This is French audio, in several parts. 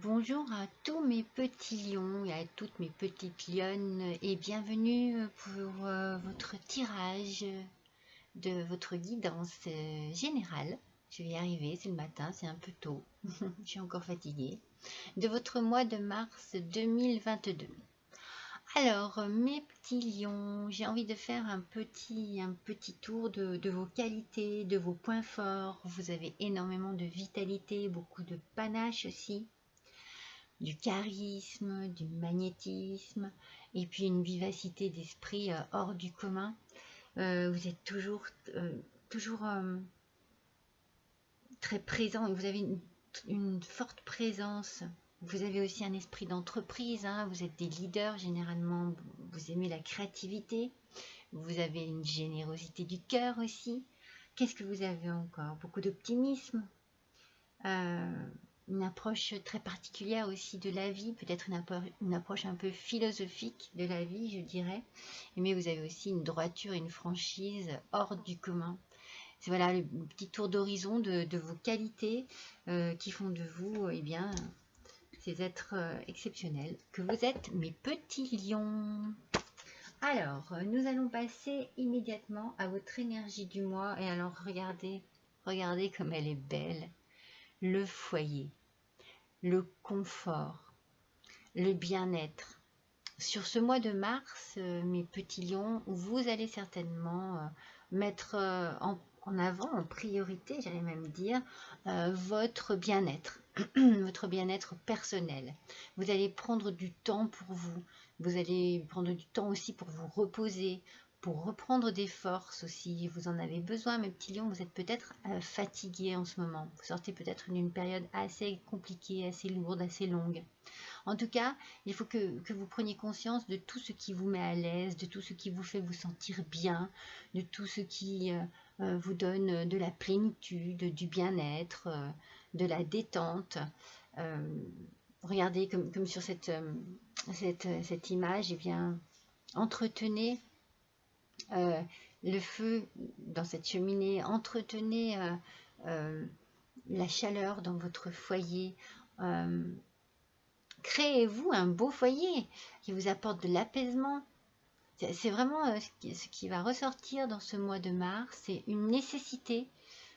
Bonjour à tous mes petits lions et à toutes mes petites lionnes et bienvenue pour votre tirage de votre guidance générale. Je vais y arriver, c'est le matin, c'est un peu tôt, je suis encore fatiguée. De votre mois de mars 2022. Alors, mes petits lions, j'ai envie de faire un petit tour de vos qualités, de vos points forts. Vous avez énormément de vitalité, beaucoup de panache aussi, du charisme, du magnétisme, et puis une vivacité d'esprit hors du commun. Vous êtes toujours très présent, vous avez une forte présence. Vous avez aussi un esprit d'entreprise, hein. Vous êtes des leaders généralement, vous aimez la créativité, vous avez une générosité du cœur aussi. Qu'est-ce que vous avez encore? Beaucoup d'optimisme, une approche très particulière aussi de la vie, peut-être une approche un peu philosophique de la vie, je dirais. Mais vous avez aussi une droiture et une franchise hors du commun. C'est voilà le petit tour d'horizon de vos qualités qui font de vous bien, ces êtres exceptionnels que vous êtes, mes petits lions. Alors, nous allons passer immédiatement à votre énergie du mois. Et alors, regardez comme elle est belle. Le foyer, le confort, le bien-être. Sur ce mois de mars, mes petits lions, vous allez certainement mettre en avant, en priorité, j'allais même dire, votre bien-être, votre bien-être personnel. Vous allez prendre du temps pour vous. Vous allez prendre du temps aussi pour vous reposer, pour reprendre des forces aussi. Vous en avez besoin, mes petits lions. Vous êtes peut-être fatigués en ce moment. Vous sortez peut-être d'une période assez compliquée, assez lourde, assez longue. En tout cas, il faut que vous preniez conscience de tout ce qui vous met à l'aise, de tout ce qui vous fait vous sentir bien, de tout ce qui vous donne de la plénitude, du bien-être, de la détente. Euh, Regardez comme sur cette image, eh bien, entretenez euh, le feu dans cette cheminée, entretenez la chaleur dans votre foyer. Créez-vous un beau foyer qui vous apporte de l'apaisement. C'est vraiment ce qui va ressortir dans ce mois de mars, c'est une nécessité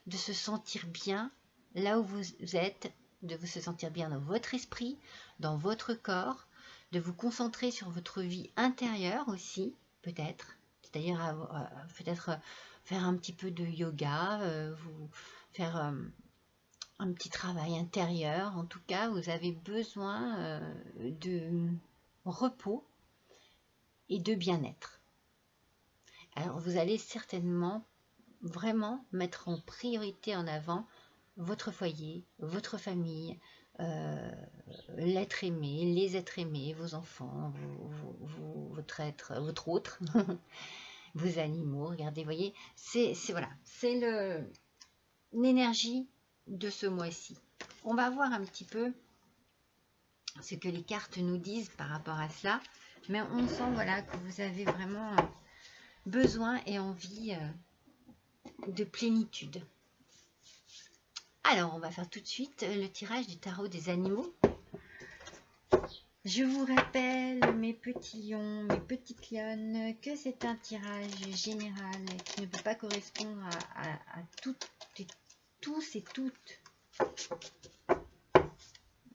de se sentir bien là où vous êtes, de vous se sentir bien dans votre esprit, dans votre corps, de vous concentrer sur votre vie intérieure aussi, peut-être, c'est-à-dire peut-être faire un petit peu de yoga, vous faire un petit travail intérieur. En tout cas, vous avez besoin de repos et de bien-être. Alors, vous allez certainement vraiment mettre en priorité en avant votre foyer, votre famille, l'être aimé, les êtres aimés, vos enfants, votre autre, vos animaux. Regardez, voyez, c'est voilà, c'est l'énergie de ce mois-ci. On va voir un petit peu ce que les cartes nous disent par rapport à cela, mais on sent voilà que vous avez vraiment besoin et envie de plénitude. Alors, on va faire tout de suite le tirage du tarot des animaux. Je vous rappelle, mes petits lions, mes petites lionnes, que c'est un tirage général qui ne peut pas correspondre à toutes et tous et toutes.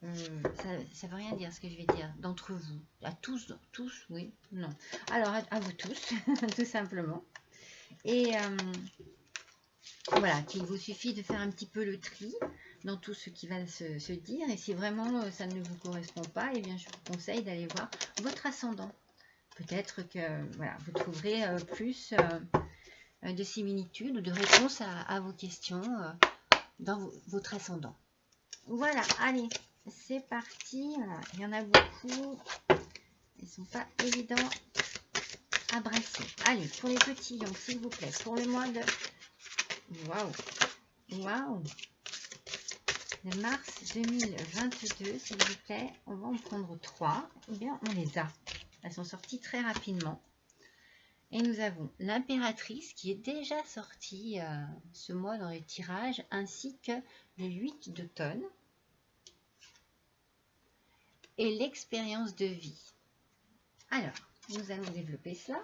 Ça ne veut rien dire ce que je vais dire, d'entre vous. À tous, oui, non. Alors, à vous tous, tout simplement. Et voilà, qu'il vous suffit de faire un petit peu le tri dans tout ce qui va se dire. Et si vraiment ça ne vous correspond pas, eh bien, je vous conseille d'aller voir votre ascendant. Peut-être que voilà, vous trouverez plus de similitudes ou de réponses à vos questions dans votre ascendant. Voilà, allez, c'est parti. Voilà, il y en a beaucoup. Ils ne sont pas évidents à brasser. Allez, pour les petits lions, s'il vous plaît, pour le mois de... Waouh, de mars 2022, s'il vous plaît, on va en prendre 3. Eh bien, on les a. Elles sont sorties très rapidement. Et nous avons l'impératrice qui est déjà sortie ce mois dans les tirages, ainsi que le 8 d'automne. et l'expérience de vie. Alors, nous allons développer cela.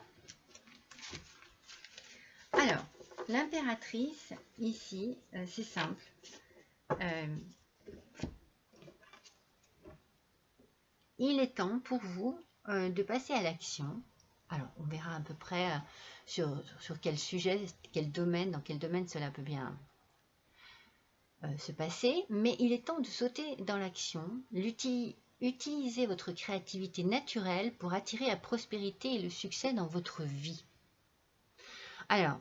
Alors, l'impératrice, ici, c'est simple. Il est temps pour vous de passer à l'action. Alors, on verra à peu près sur quel sujet, dans quel domaine cela peut bien se passer, mais il est temps de sauter dans l'action, utiliser votre créativité naturelle pour attirer la prospérité et le succès dans votre vie. Alors,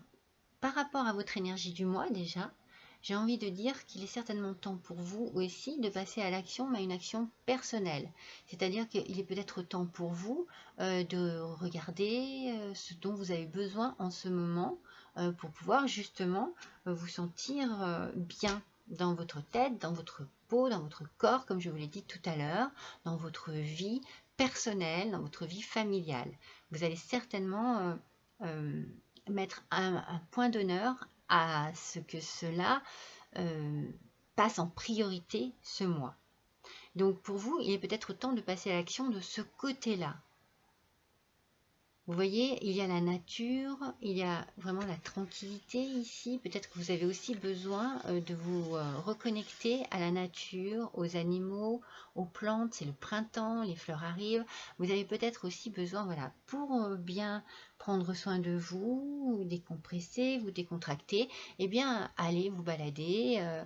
par rapport à votre énergie du mois déjà, j'ai envie de dire qu'il est certainement temps pour vous aussi de passer à l'action, mais à une action personnelle. C'est-à-dire qu'il est peut-être temps pour vous de regarder ce dont vous avez besoin en ce moment pour pouvoir justement vous sentir bien dans votre tête, dans votre peau, dans votre corps, comme je vous l'ai dit tout à l'heure, dans votre vie personnelle, dans votre vie familiale. Vous allez certainement mettre un point d'honneur à ce que cela passe en priorité ce mois. Donc pour vous, il est peut-être temps de passer à l'action de ce côté-là. Vous voyez, il y a la nature, il y a vraiment la tranquillité ici. Peut-être que vous avez aussi besoin de vous reconnecter à la nature, aux animaux, aux plantes. C'est le printemps, les fleurs arrivent. Vous avez peut-être aussi besoin, voilà, pour bien prendre soin de vous, vous décompresser, vous décontracter, eh bien, allez vous balader,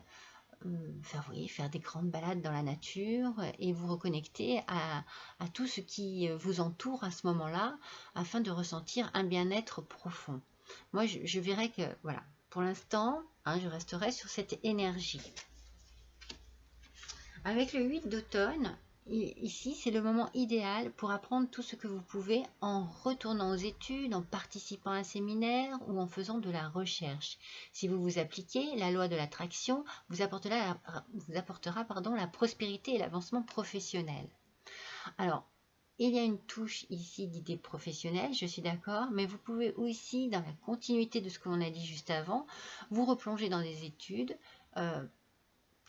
faire des grandes balades dans la nature et vous reconnecter à tout ce qui vous entoure à ce moment-là afin de ressentir un bien-être profond. Moi, je verrais que, voilà, pour l'instant, je resterai sur cette énergie. Avec le 8 d'automne, ici, c'est le moment idéal pour apprendre tout ce que vous pouvez en retournant aux études, en participant à un séminaire ou en faisant de la recherche. Si vous vous appliquez, la loi de l'attraction vous apportera la prospérité et l'avancement professionnel. Alors, il y a une touche ici d'idées professionnelles, je suis d'accord, mais vous pouvez aussi, dans la continuité de ce que l'on a dit juste avant, vous replonger dans des études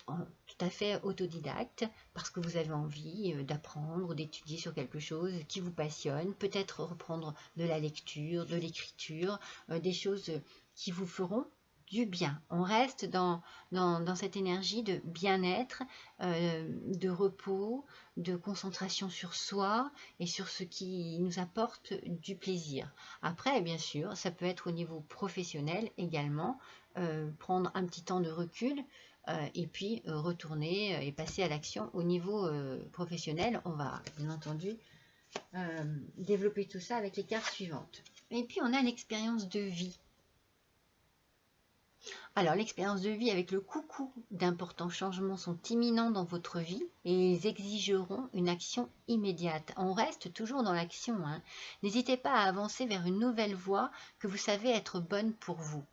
tout à fait autodidacte parce que vous avez envie d'apprendre, d'étudier sur quelque chose qui vous passionne, peut-être reprendre de la lecture, de l'écriture, des choses qui vous feront du bien. On reste dans cette énergie de bien-être, de repos, de concentration sur soi et sur ce qui nous apporte du plaisir. Après, bien sûr, ça peut être au niveau professionnel également, prendre un petit temps de recul et puis retourner et passer à l'action au niveau professionnel. On va bien entendu développer tout ça avec les cartes suivantes. Et puis on a l'expérience de vie. Alors l'expérience de vie avec le coucou d'importants changements sont imminents dans votre vie et ils exigeront une action immédiate. On reste toujours dans l'action. N'hésitez pas à avancer vers une nouvelle voie que vous savez être bonne pour vous.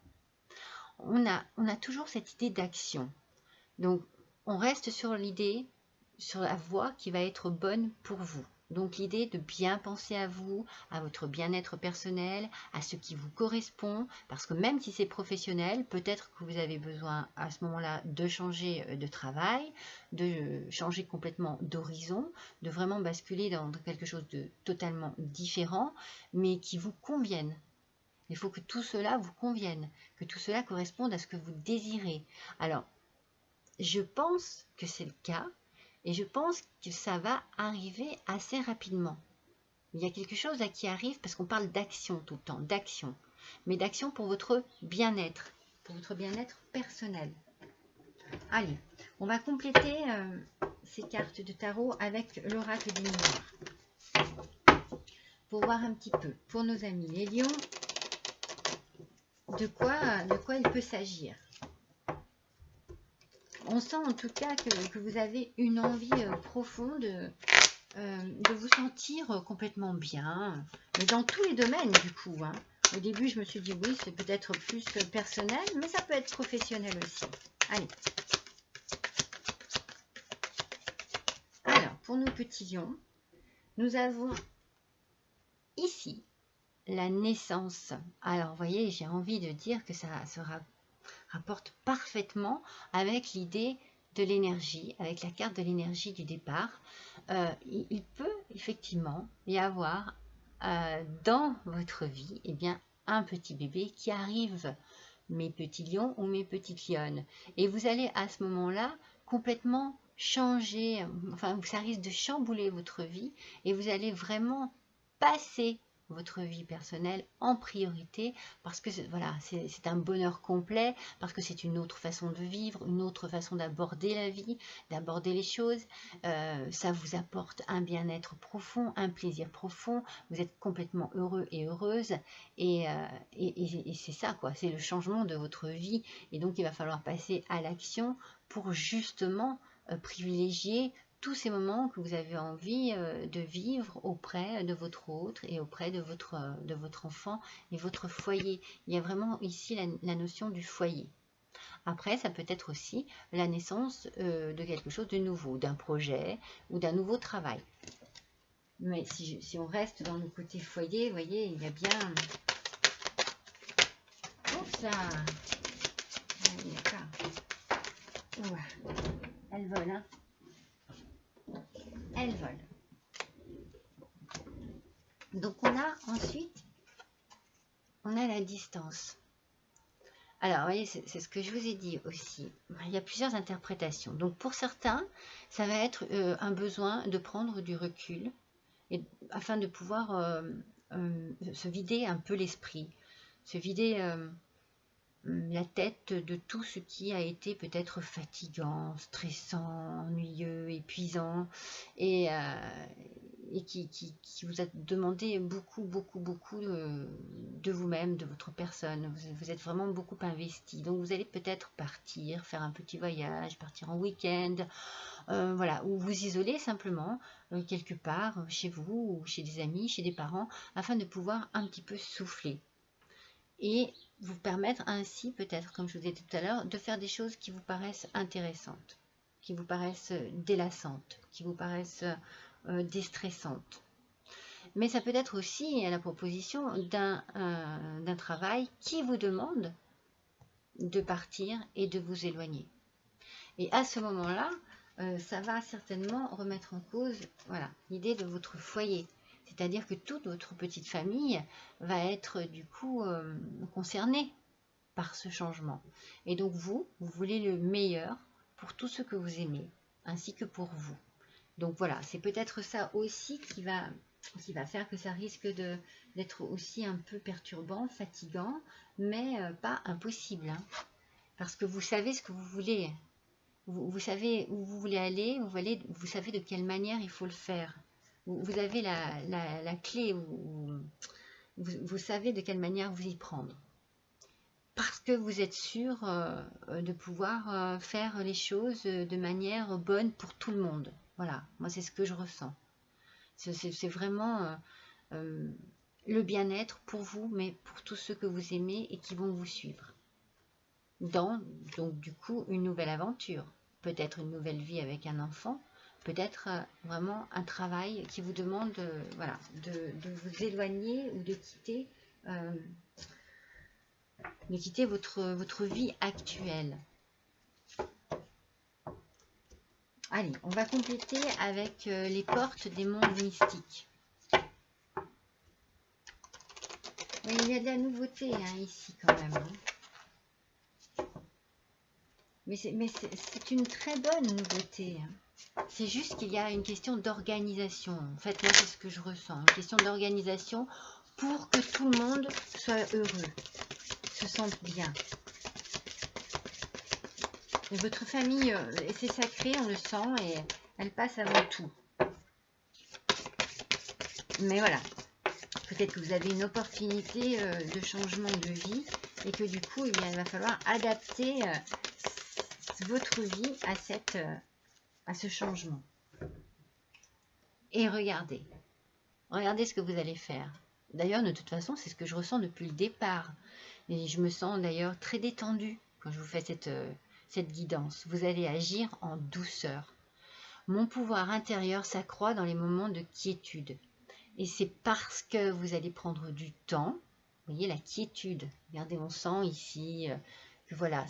On a toujours cette idée d'action. Donc, on reste sur l'idée, sur la voie qui va être bonne pour vous. Donc, l'idée de bien penser à vous, à votre bien-être personnel, à ce qui vous correspond, parce que même si c'est professionnel, peut-être que vous avez besoin à ce moment-là de changer de travail, de changer complètement d'horizon, de vraiment basculer dans quelque chose de totalement différent, mais qui vous convienne. Il faut que tout cela vous convienne, que tout cela corresponde à ce que vous désirez. Alors, je pense que c'est le cas et je pense que ça va arriver assez rapidement. Il y a quelque chose là qui arrive parce qu'on parle d'action tout le temps, d'action. Mais d'action pour votre bien-être personnel. Allez, on va compléter ces cartes de tarot avec l'oracle des miroirs. Pour voir un petit peu, pour nos amis les lions, de quoi il peut s'agir. On sent en tout cas que vous avez une envie profonde de vous sentir complètement bien, mais dans tous les domaines du coup. Au début, je me suis dit oui, c'est peut-être plus personnel, mais ça peut être professionnel aussi. Allez. Alors, pour nos petits lions, nous avons ici la naissance. Alors, vous voyez, j'ai envie de dire que ça se rapporte parfaitement avec l'idée de l'énergie, avec la carte de l'énergie du départ, il peut effectivement y avoir dans votre vie, eh bien, un petit bébé qui arrive, mes petits lions ou mes petites lionnes. Et vous allez à ce moment-là complètement changer, enfin, ça risque de chambouler votre vie et vous allez vraiment passer votre vie personnelle en priorité parce que voilà, c'est un bonheur complet, parce que c'est une autre façon de vivre, une autre façon d'aborder la vie, d'aborder les choses. Ça vous apporte un bien-être profond, un plaisir profond, vous êtes complètement heureux et heureuse et c'est ça quoi, c'est le changement de votre vie et donc il va falloir passer à l'action pour justement privilégier tous ces moments que vous avez envie de vivre auprès de votre autre et auprès de votre enfant et votre foyer. Il y a vraiment ici la notion du foyer. Après, ça peut être aussi la naissance de quelque chose de nouveau, d'un projet ou d'un nouveau travail. Mais si on reste dans le côté foyer, vous voyez, il y a bien... Oups là, d'accord. Ouais. Elle vole, hein. Elle vole. Donc on a ensuite, on a la distance. Alors, vous voyez, c'est ce que je vous ai dit aussi. Il y a plusieurs interprétations. Donc pour certains, ça va être un besoin de prendre du recul et, afin de pouvoir se vider un peu l'esprit, se vider la tête de tout ce qui a été peut-être fatigant, stressant, ennuyeux, épuisant et qui vous a demandé beaucoup de vous-même, de votre personne. Vous êtes vraiment beaucoup investi. Donc vous allez peut-être partir, faire un petit voyage, partir en week-end, voilà, ou vous isoler simplement quelque part chez vous ou chez des amis, chez des parents, afin de pouvoir un petit peu souffler. Et vous permettre ainsi, peut-être, comme je vous ai dit tout à l'heure, de faire des choses qui vous paraissent intéressantes, qui vous paraissent délassantes, qui vous paraissent déstressantes. Mais ça peut être aussi la proposition d'un travail qui vous demande de partir et de vous éloigner. Et à ce moment-là, ça va certainement remettre en cause voilà, l'idée de votre foyer. C'est-à-dire que toute votre petite famille va être du coup concernée par ce changement. Et donc vous voulez le meilleur pour tout ce que vous aimez, ainsi que pour vous. Donc voilà, c'est peut-être ça aussi qui va faire que ça risque d'être aussi un peu perturbant, fatigant, mais pas impossible. Hein, parce que vous savez ce que vous voulez. Vous savez où vous voulez aller, vous savez de quelle manière il faut le faire. Vous avez la clé, vous savez de quelle manière vous y prendre. Parce que vous êtes sûr de pouvoir faire les choses de manière bonne pour tout le monde. Voilà, moi c'est ce que je ressens. C'est vraiment le bien-être pour vous, mais pour tous ceux que vous aimez et qui vont vous suivre. Donc du coup, une nouvelle aventure. Peut-être une nouvelle vie avec un enfant, peut-être vraiment un travail qui vous demande voilà, de vous éloigner ou de quitter votre vie actuelle. Allez, on va compléter avec les portes des mondes mystiques. Mais il y a de la nouveauté hein, ici quand même. Hein. Mais c'est une très bonne nouveauté. Hein. C'est juste qu'il y a une question d'organisation. En fait, moi, c'est ce que je ressens. Une question d'organisation pour que tout le monde soit heureux, se sente bien. Et votre famille, c'est sacré, on le sent, et elle passe avant tout. Mais voilà, peut-être que vous avez une opportunité de changement de vie et que du coup, eh bien, il va falloir adapter votre vie à ce changement. Et regardez ce que vous allez faire. D'ailleurs, de toute façon, c'est ce que je ressens depuis le départ. Et je me sens d'ailleurs très détendue quand je vous fais cette guidance. Vous allez agir en douceur. Mon pouvoir intérieur s'accroît dans les moments de quiétude. Et c'est parce que vous allez prendre du temps, vous voyez la quiétude, regardez on sent ici, que voilà,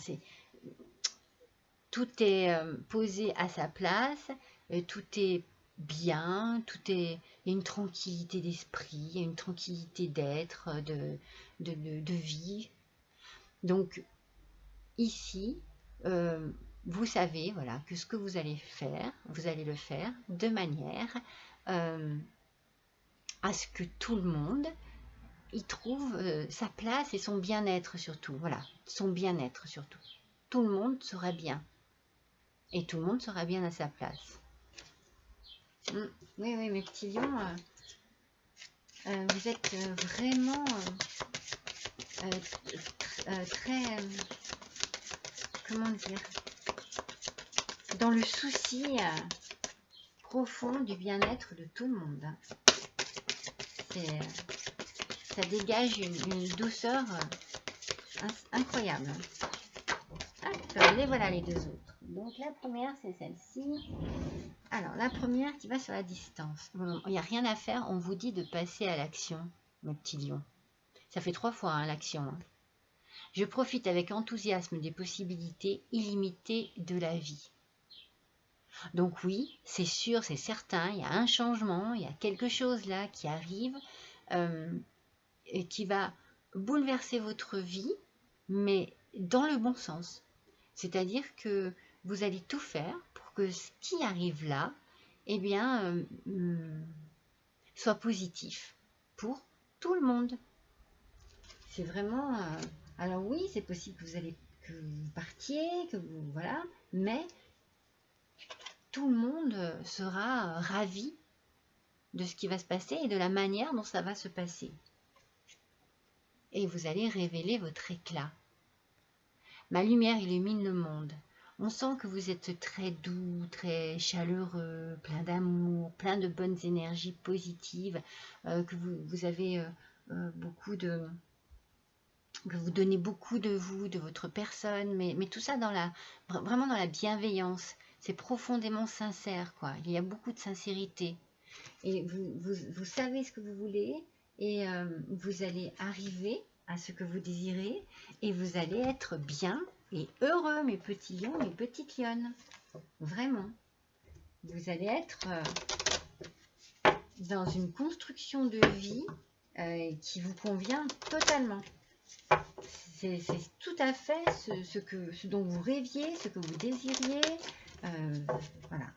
tout est posé à sa place, tout est bien, il y a une tranquillité d'esprit, il y a une tranquillité d'être, de vie. Donc ici, vous savez voilà, que ce que vous allez faire, vous allez le faire de manière à ce que tout le monde y trouve sa place et son bien-être surtout. Voilà, son bien-être surtout. Tout le monde sera bien. Et tout le monde sera bien à sa place. Oui, oui, mes petits lions, vous êtes vraiment très, comment dire, dans le souci profond du bien-être de tout le monde. Ça dégage une douceur incroyable. Alors, les voilà les deux autres. Donc la première, c'est celle-ci. Alors, la première qui va sur la distance. Bon, il n'y a rien à faire, on vous dit de passer à l'action, mes petits lions. Ça fait 3 fois hein, l'action. Hein. Je profite avec enthousiasme des possibilités illimitées de la vie. Donc oui, c'est sûr, c'est certain, il y a un changement, il y a quelque chose là qui arrive et qui va bouleverser votre vie, mais dans le bon sens. C'est-à-dire que vous allez tout faire pour que ce qui arrive là, eh bien, soit positif pour tout le monde. C'est vraiment... alors oui, c'est possible que vous partiez, que vous... Voilà, mais tout le monde sera ravi de ce qui va se passer et de la manière dont ça va se passer. Et vous allez révéler votre éclat. Ma lumière illumine le monde. On sent que vous êtes très doux, très chaleureux, plein d'amour, plein de bonnes énergies positives, que vous avez beaucoup de... que vous donnez beaucoup de vous, de votre personne, mais tout ça vraiment dans la bienveillance. C'est profondément sincère, quoi. Il y a beaucoup de sincérité. Et vous savez ce que vous voulez et vous allez arriver à ce que vous désirez et vous allez être bien et heureux, mes petits lions, mes petites lionnes. Vraiment. Vous allez être dans une construction de vie qui vous convient totalement. C'est tout à fait ce dont vous rêviez, ce que vous désiriez. Voilà.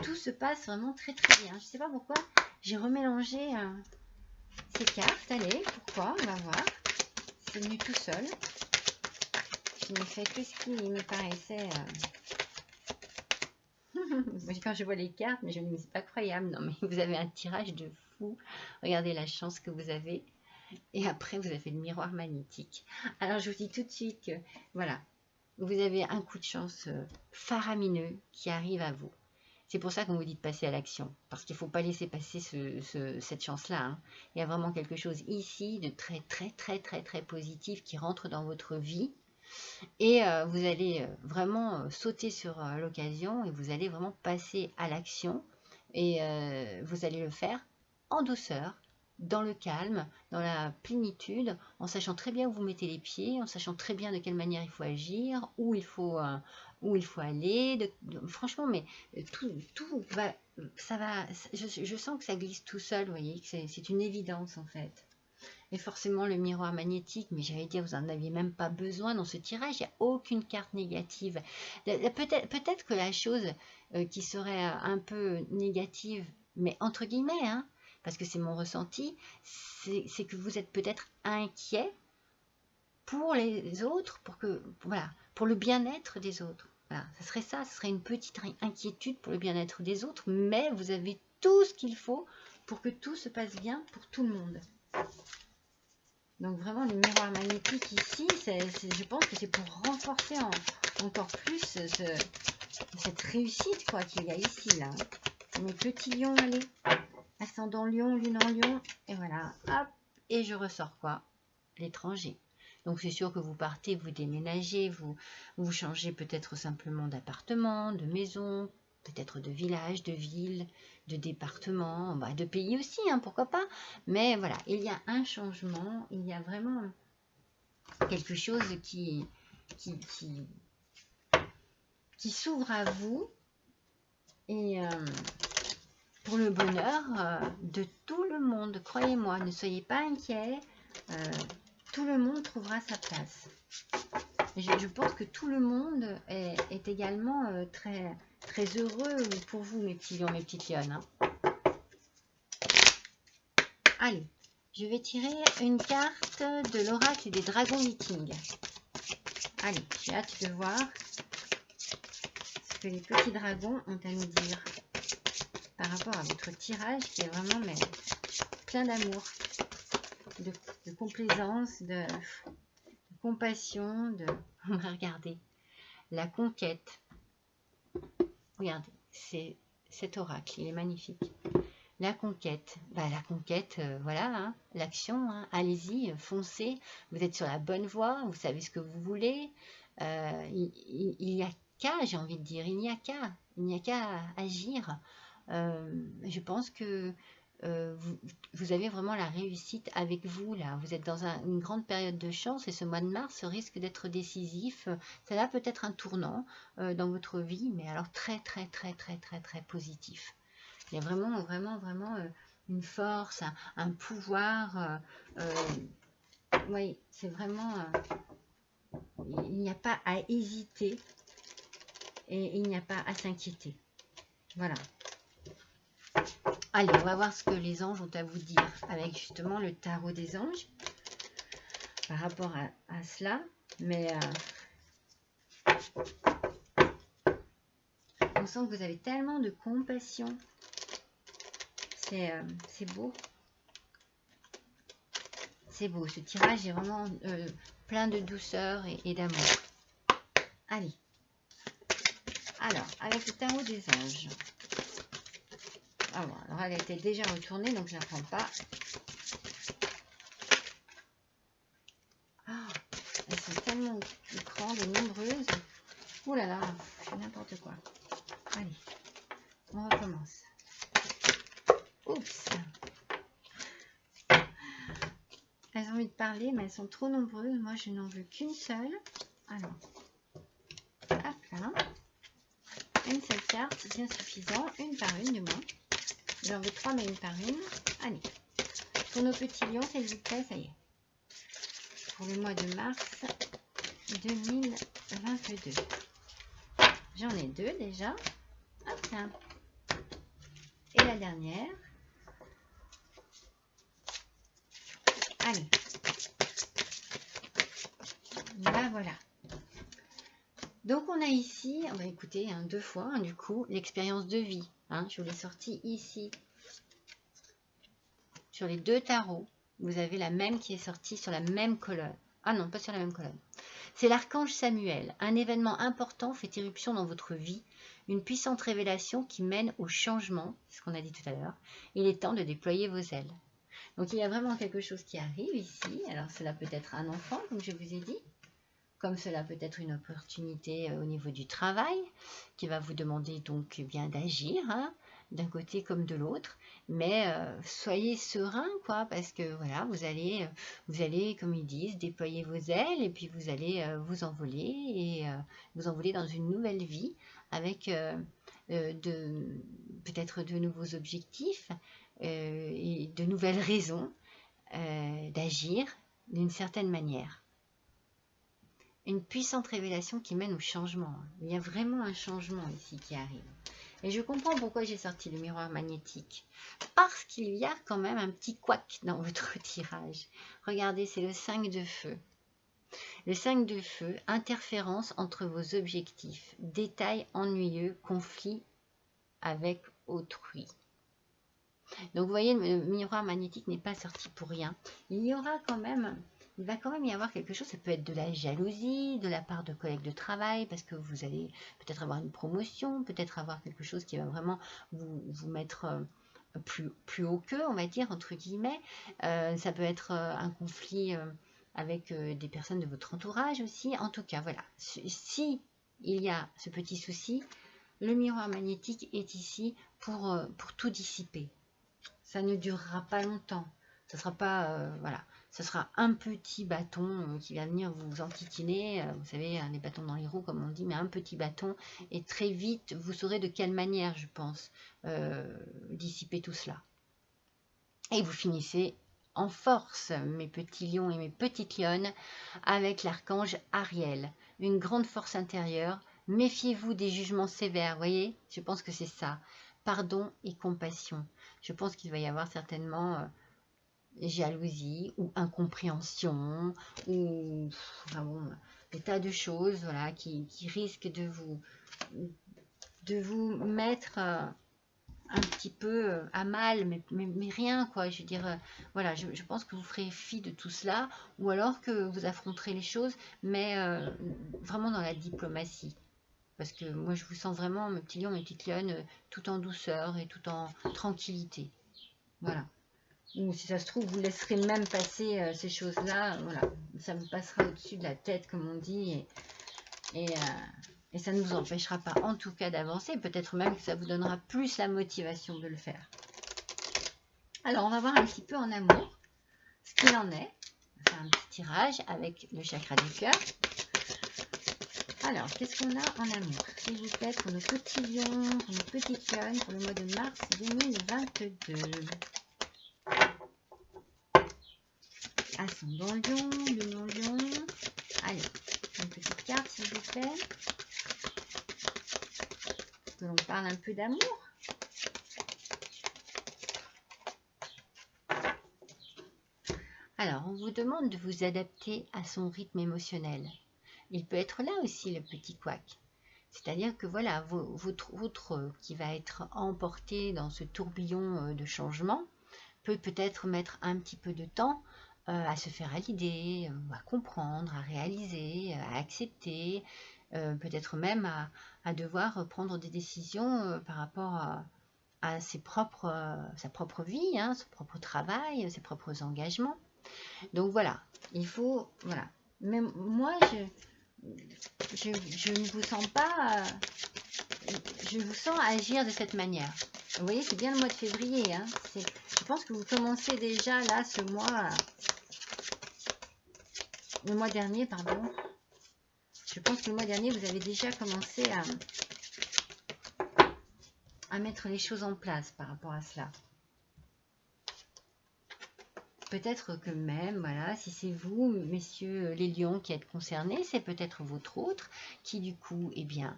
Tout se passe vraiment très très bien. Je ne sais pas pourquoi j'ai remélangé ces cartes. Allez, pourquoi? On va voir. C'est venu tout seul. Je n'ai fait que ce qui me paraissait... Quand je vois les cartes, mais je me dis, c'est pas croyable. Non, mais vous avez un tirage de fou. Regardez la chance que vous avez. Et après, vous avez fait le miroir magnétique. Alors, je vous dis tout de suite que, voilà, vous avez un coup de chance faramineux qui arrive à vous. C'est pour ça qu'on vous dit de passer à l'action. Parce qu'il ne faut pas laisser passer cette chance-là. Hein. Il y a vraiment quelque chose ici de très, très, très, très, très positif qui rentre dans votre vie. Et vous allez vraiment sauter sur l'occasion et vous allez vraiment passer à l'action. Et vous allez le faire en douceur, dans le calme, dans la plénitude, en sachant très bien où vous mettez les pieds, en sachant très bien de quelle manière il faut agir, où il faut aller. Franchement, mais tout va, ça va. Je sens que ça glisse tout seul, vous voyez, que c'est une évidence en fait. Et forcément le miroir magnétique, mais j'allais dire, vous n'en aviez même pas besoin dans ce tirage, il n'y a aucune carte négative. Peut-être que la chose qui serait un peu négative, mais entre guillemets, hein, parce que c'est mon ressenti, c'est que vous êtes peut-être inquiet pour les autres, pour le bien-être des autres. Voilà, ça serait une petite inquiétude pour le bien-être des autres, mais vous avez tout ce qu'il faut pour que tout se passe bien pour tout le monde. Donc vraiment, le miroir magnétique ici, je pense que c'est pour renforcer encore plus cette réussite quoi qu'il y a ici, là. Mes petits lions, allez. Ascendant lion, lune en lion. Et voilà, hop. Et je ressors quoi? L'étranger. Donc c'est sûr que vous partez, vous déménagez, vous changez peut-être simplement d'appartement, de maison, peut-être de village, de ville, de département, de pays aussi, hein, pourquoi pas. Mais voilà, il y a un changement, il y a vraiment quelque chose qui qui s'ouvre à vous et pour le bonheur de tout le monde. Croyez-moi, ne soyez pas inquiets. Tout le monde trouvera sa place. Je pense que tout le monde est également très, très heureux pour vous, mes petits lions, mes petites lionnes. Hein. Allez, je vais tirer une carte de l'oracle des dragons vikings. Allez, j'ai hâte de voir ce que les petits dragons ont à nous dire par rapport à votre tirage qui est vraiment mais, plein d'amour, de complaisance, de compassion, on va regarder la conquête. Regardez, c'est cet oracle, il est magnifique. La conquête, la conquête, voilà, hein, l'action, hein, allez-y, foncez, vous êtes sur la bonne voie, vous savez ce que vous voulez, il n'y a qu'à, j'ai envie de dire, il n'y a qu'à agir. Je pense que vous avez vraiment la réussite avec vous, là, vous êtes dans une grande période de chance et ce mois de mars risque d'être décisif, ça a peut-être un tournant dans votre vie, mais alors très, très, très, très, très, très positif. Il y a vraiment, vraiment, vraiment une force, un pouvoir. Oui, c'est vraiment... il n'y a pas à hésiter et il n'y a pas à s'inquiéter. Voilà. Allez, on va voir ce que les anges ont à vous dire avec justement le tarot des anges par rapport à cela. Mais on sent que vous avez tellement de compassion. C'est beau. C'est beau. Ce tirage est vraiment plein de douceur et d'amour. Allez. Alors, avec le tarot des anges. Alors, elle était déjà retournée, donc je ne la prends pas. Oh, elles sont tellement grandes et nombreuses. Ouh là là, c'est n'importe quoi. Allez, on recommence. Oups. Elles ont envie de parler, mais elles sont trop nombreuses. Moi, je n'en veux qu'une seule. Alors, hop là. Une seule carte, c'est bien suffisant. Une par une, du moins. J'en veux 3, mais une par une. Allez. Pour nos petits lions, s'il vous plaît, ça y est. Pour le mois de mars 2022. J'en ai 2 déjà. Hop là. Et la dernière. Allez. Là, voilà. Donc, on a ici, on va écouter 2 fois, du coup, l'expérience de vie. Je vous l'ai sorti ici. Sur les 2 tarots, vous avez la même qui est sortie sur la même colonne. Ah non, pas sur la même colonne. C'est l'archange Samuel. Un événement important fait irruption dans votre vie. Une puissante révélation qui mène au changement. C'est ce qu'on a dit tout à l'heure. Il est temps de déployer vos ailes. Donc, il y a vraiment quelque chose qui arrive ici. Alors, cela peut être un enfant, comme je vous ai dit. Comme cela peut être une opportunité au niveau du travail, qui va vous demander donc bien d'agir, d'un côté comme de l'autre. Mais soyez serein, quoi, parce que voilà, vous allez, comme ils disent, déployer vos ailes et puis vous allez vous envoler et vous envoler dans une nouvelle vie avec peut-être de nouveaux objectifs et de nouvelles raisons d'agir d'une certaine manière. Une puissante révélation qui mène au changement. Il y a vraiment un changement ici qui arrive. Et je comprends pourquoi j'ai sorti le miroir magnétique. Parce qu'il y a quand même un petit couac dans votre tirage. Regardez, c'est le 5 de feu. Le 5 de feu, interférence entre vos objectifs, détails ennuyeux, conflit avec autrui. Donc vous voyez, le miroir magnétique n'est pas sorti pour rien. Il va quand même y avoir quelque chose, ça peut être de la jalousie de la part de collègues de travail, parce que vous allez peut-être avoir une promotion, peut-être avoir quelque chose qui va vraiment vous mettre plus haut qu'eux, on va dire, entre guillemets. Ça peut être un conflit avec des personnes de votre entourage aussi. En tout cas, voilà, si il y a ce petit souci, le miroir magnétique est ici pour tout dissiper. Ça ne durera pas longtemps. Ça sera pas, voilà. ce sera un petit bâton qui va venir vous enquiquiner, vous savez, les bâtons dans les roues comme on dit, mais un petit bâton, et très vite vous saurez de quelle manière, je pense, dissiper tout cela. Et vous finissez en force, mes petits lions et mes petites lionnes, avec l'archange Ariel, une grande force intérieure. Méfiez-vous des jugements sévères, voyez, je pense que c'est ça, pardon et compassion. Je pense qu'il va y avoir certainement jalousie ou incompréhension ou enfin bon, des tas de choses voilà, qui risquent de vous mettre un petit peu à mal, mais rien quoi, je veux dire, voilà, je pense que vous ferez fi de tout cela, ou alors que vous affronterez les choses, mais vraiment dans la diplomatie, parce que moi je vous sens vraiment, mes petits lions, mes petites lionnes, tout en douceur et tout en tranquillité, voilà. Ou si ça se trouve, vous laisserez même passer ces choses-là, voilà, ça vous passera au-dessus de la tête, comme on dit, et ça ne vous empêchera pas, en tout cas, d'avancer. Peut-être même que ça vous donnera plus la motivation de le faire. Alors, on va voir un petit peu en amour ce qu'il en est. On va faire un petit tirage avec le chakra du cœur. Alors, qu'est-ce qu'on a en amour, s'il vous plaît, pour nos petits lions, pour nos petites lionnes, pour le mois de mars 2022. Ascendant lion, lunon lion. Allez, une petite carte, s'il vous plaît. Que l'on parle un peu d'amour. Alors, on vous demande de vous adapter à son rythme émotionnel. Il peut être là aussi, le petit couac. C'est-à-dire que voilà, votre qui va être emporté dans ce tourbillon de changement peut-être mettre un petit peu de temps à se faire à l'idée, à comprendre, à réaliser, à accepter, peut-être même à devoir prendre des décisions par rapport à sa propre vie, hein, son propre travail, ses propres engagements. Donc voilà, il faut, voilà. Mais moi, je ne vous sens pas, je vous sens agir de cette manière. Vous voyez, c'est bien le mois de février, hein. Je pense que vous commencez déjà là, ce mois, le mois dernier, pardon. Je pense que le mois dernier, vous avez déjà commencé à mettre les choses en place par rapport à cela. Peut-être que même, voilà, si c'est vous, messieurs les lions, qui êtes concernés, c'est peut-être votre autre qui, du coup, eh bien,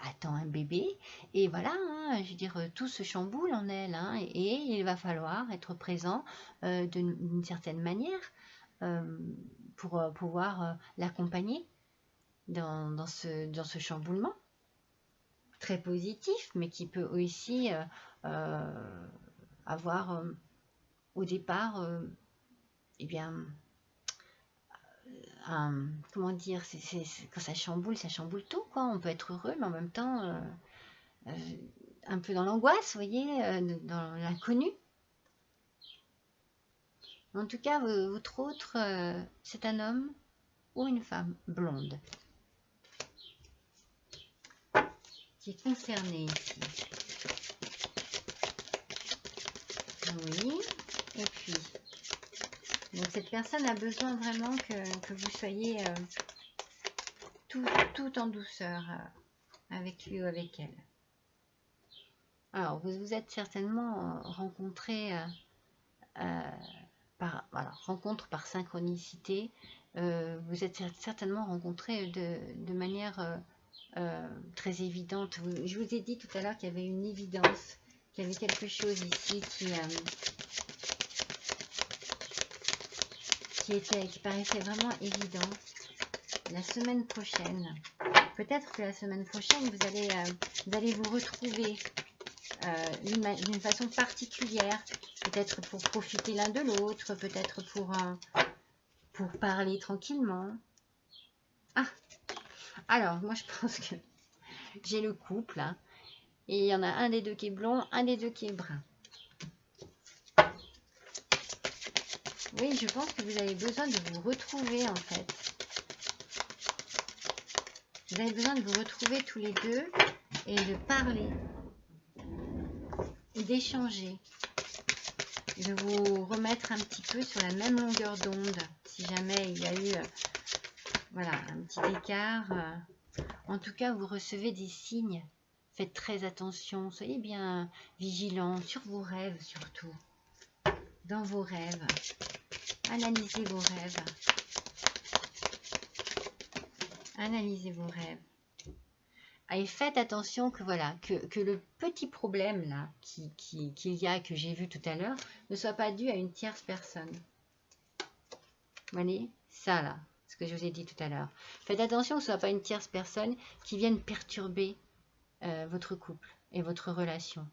attend un bébé. Et voilà, hein, je veux dire, tout se chamboule en elle. Hein, et il va falloir être présent d'une certaine manière pour pouvoir l'accompagner dans ce chamboulement. Très positif, mais qui peut aussi avoir au départ, eh bien, comment dire, quand ça chamboule tout, quoi. On peut être heureux, mais en même temps, un peu dans l'angoisse, vous voyez, dans l'inconnu. En tout cas, votre autre, c'est un homme ou une femme blonde qui est concerné ici. Oui, et puis, donc cette personne a besoin vraiment que vous soyez tout en douceur avec lui ou avec elle. Alors, vous vous êtes certainement rencontrés rencontre par synchronicité. Vous êtes certainement rencontrés de manière très évidente. Je vous ai dit tout à l'heure qu'il y avait une évidence, qu'il y avait quelque chose ici qui paraissait vraiment évident. La semaine prochaine, peut-être que la semaine prochaine, vous allez vous retrouver d'une façon particulière, peut-être pour profiter l'un de l'autre, peut-être pour parler tranquillement. Ah, alors moi je pense que j'ai le couple, hein, et il y en a un des deux qui est blond, un des deux qui est brun. Oui, je pense que vous avez besoin de vous retrouver en fait. Vous avez besoin de vous retrouver tous les deux et de parler et d'échanger. de vous remettre un petit peu sur la même longueur d'onde. Si jamais il y a eu voilà, un petit écart. En tout cas, vous recevez des signes. Faites très attention. Soyez bien vigilants sur vos rêves surtout. Dans vos rêves. Analysez vos rêves. Analysez vos rêves. Et faites attention que voilà, que le petit problème là qu'il y a, que j'ai vu tout à l'heure, ne soit pas dû à une tierce personne. Vous voyez, ça là, ce que je vous ai dit tout à l'heure. Faites attention que ce ne soit pas une tierce personne qui vienne perturber votre couple et votre relation.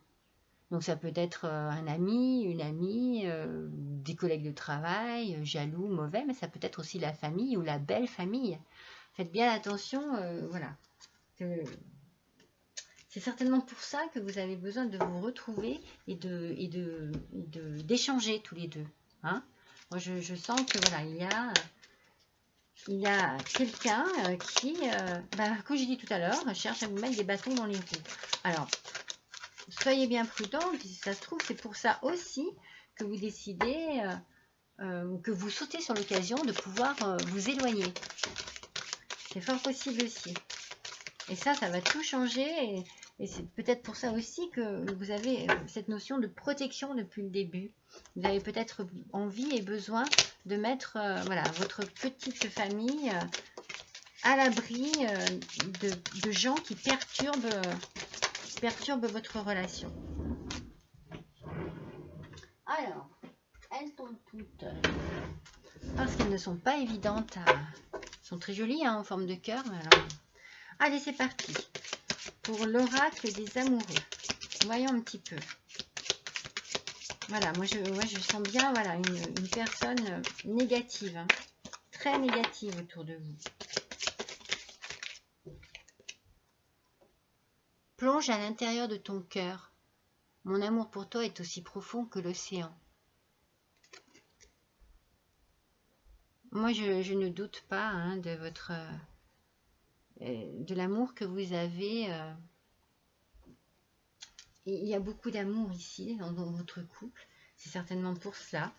Donc ça peut être un ami, une amie, des collègues de travail, jaloux, mauvais, mais ça peut être aussi la famille ou la belle famille. Faites bien attention, voilà. C'est certainement pour ça que vous avez besoin de vous retrouver et d'échanger tous les deux. Hein. Moi, je sens que voilà, il y a quelqu'un qui, comme je dis tout à l'heure, cherche à vous mettre des bâtons dans les roues. Alors, soyez bien prudents, si ça se trouve, c'est pour ça aussi que vous décidez, que vous sautez sur l'occasion de pouvoir vous éloigner. C'est fort possible aussi. Et ça va tout changer. Et c'est peut-être pour ça aussi que vous avez cette notion de protection depuis le début. Vous avez peut-être envie et besoin de mettre voilà, votre petite famille à l'abri de gens qui perturbent votre relation. Alors, elles tombent toutes. Parce qu'elles ne sont pas évidentes Elles sont très jolies en forme de cœur. Alors... Allez, c'est parti. Pour l'oracle des amoureux. Voyons un petit peu. Voilà, moi je sens bien voilà, une personne négative. Hein, très négative autour de vous. Plonge à l'intérieur de ton cœur. Mon amour pour toi est aussi profond que l'océan. Moi, je ne doute pas hein, de votre... de l'amour que vous avez. Il y a beaucoup d'amour ici dans votre couple. C'est certainement pour cela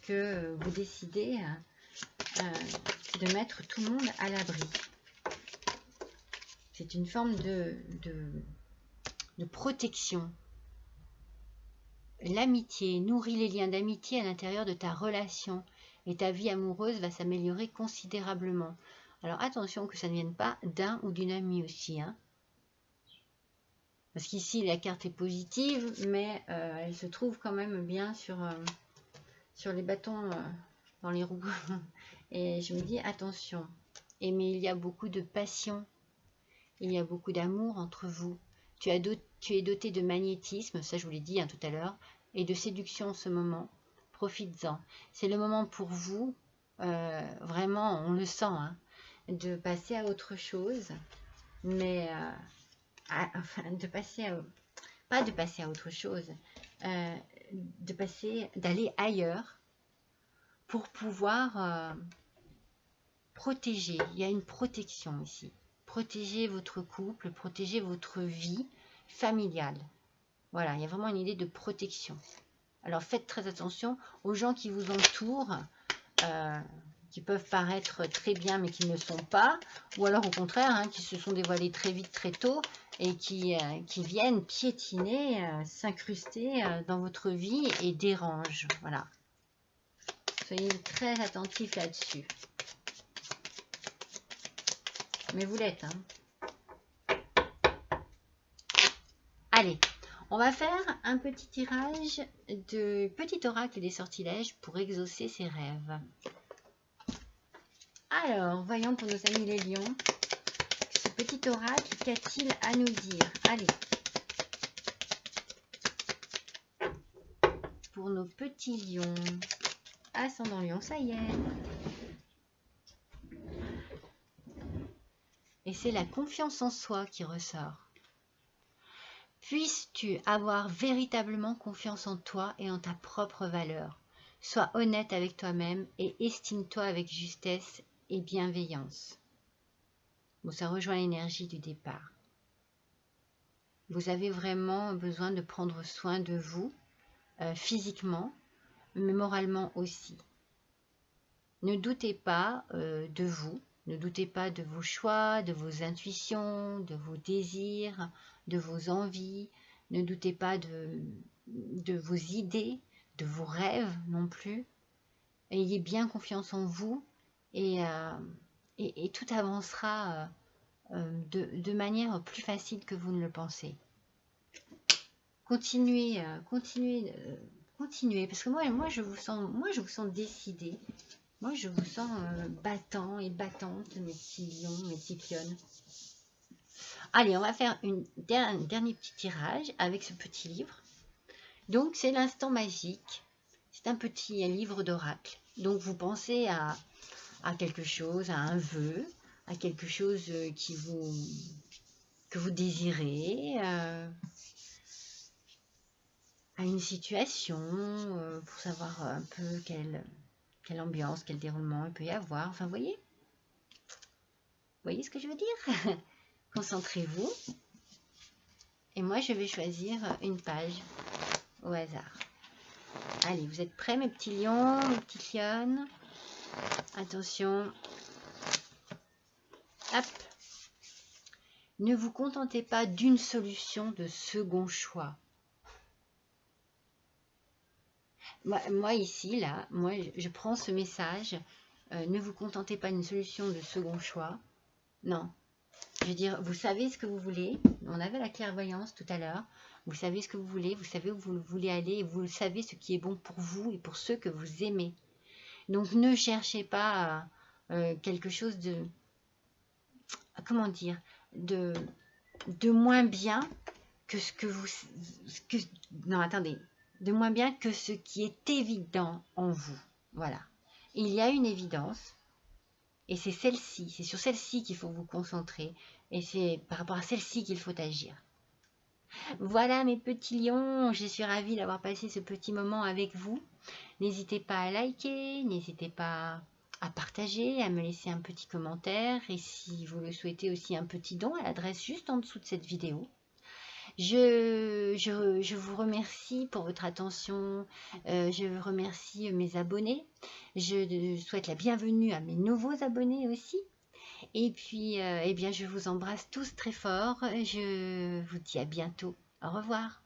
que vous décidez de mettre tout le monde à l'abri. C'est une forme de protection. L'amitié nourrit les liens d'amitié à l'intérieur de ta relation et ta vie amoureuse va s'améliorer considérablement. Alors attention que ça ne vienne pas d'un ou d'une amie aussi. Hein. Parce qu'ici la carte est positive, mais elle se trouve quand même bien sur les bâtons dans les roues. Et je me dis attention. Mais il y a beaucoup de passion. Il y a beaucoup d'amour entre vous. Tu es doté de magnétisme, ça je vous l'ai dit hein, tout à l'heure, et de séduction en ce moment. Profites-en. C'est le moment pour vous, vraiment, on le sent, hein, de passer à autre chose, mais pas de passer à autre chose, d'aller ailleurs pour pouvoir protéger. Il y a une protection ici. Protéger votre couple, protéger votre vie familiale. Voilà, il y a vraiment une idée de protection. Alors faites très attention aux gens qui vous entourent, qui peuvent paraître très bien mais qui ne le sont pas, ou alors au contraire, hein, qui se sont dévoilés très vite, très tôt, et qui viennent piétiner, s'incruster dans votre vie et dérangent. Voilà. Soyez très attentifs là-dessus. Mais vous l'êtes. Hein. Allez, on va faire un petit tirage de petit oracle des sortilèges pour exaucer ses rêves. Alors, voyons pour nos amis les lions. Ce petit oracle, qu'a-t-il à nous dire? Allez. Pour nos petits lions. Ascendant lion, ça y est. Et c'est la confiance en soi qui ressort. Puisses-tu avoir véritablement confiance en toi et en ta propre valeur. Sois honnête avec toi-même et estime-toi avec justesse et bienveillance. Bon, ça rejoint l'énergie du départ. Vous avez vraiment besoin de prendre soin de vous, physiquement, mais moralement aussi. Ne doutez pas de vous, ne doutez pas de vos choix, de vos intuitions, de vos désirs, de vos envies. Ne doutez pas de vos idées, de vos rêves non plus. Ayez bien confiance en vous et tout avancera de manière plus facile que vous ne le pensez. Continuez, continuez, parce que moi je vous sens décidé. Moi, je vous sens battant et battante, mes petits lions, mes petites lionnes. Allez, on va faire un dernier petit tirage avec ce petit livre. Donc, c'est l'instant magique. C'est un petit livre d'oracle. Donc, vous pensez à quelque chose, à un vœu, à quelque chose que vous désirez, à une situation, pour savoir un peu quelle ambiance, quel déroulement il peut y avoir. Enfin, vous voyez ce que je veux dire? Concentrez-vous. Et moi, je vais choisir une page au hasard. Allez, vous êtes prêts, mes petits lions, mes petites lionnes? Attention. Hop. Ne vous contentez pas d'une solution de second choix. Moi ici, là, moi, je prends ce message. Ne vous contentez pas d'une solution de second choix. Non. Je veux dire, vous savez ce que vous voulez. On avait la clairvoyance tout à l'heure. Vous savez ce que vous voulez, vous savez où vous voulez aller et vous savez ce qui est bon pour vous et pour ceux que vous aimez. Donc ne cherchez pas quelque chose de, comment dire, de moins bien que ce que vous... non, attendez. De moins bien que ce qui est évident en vous. Voilà. Il y a une évidence. Et c'est celle-ci, c'est sur celle-ci qu'il faut vous concentrer. Et c'est par rapport à celle-ci qu'il faut agir. Voilà mes petits lions, je suis ravie d'avoir passé ce petit moment avec vous. N'hésitez pas à liker, n'hésitez pas à partager, à me laisser un petit commentaire. Et si vous le souhaitez aussi, un petit don à l'adresse juste en dessous de cette vidéo. Je vous remercie pour votre attention, je remercie mes abonnés, je souhaite la bienvenue à mes nouveaux abonnés aussi. Et puis, eh bien, je vous embrasse tous très fort, je vous dis à bientôt, au revoir.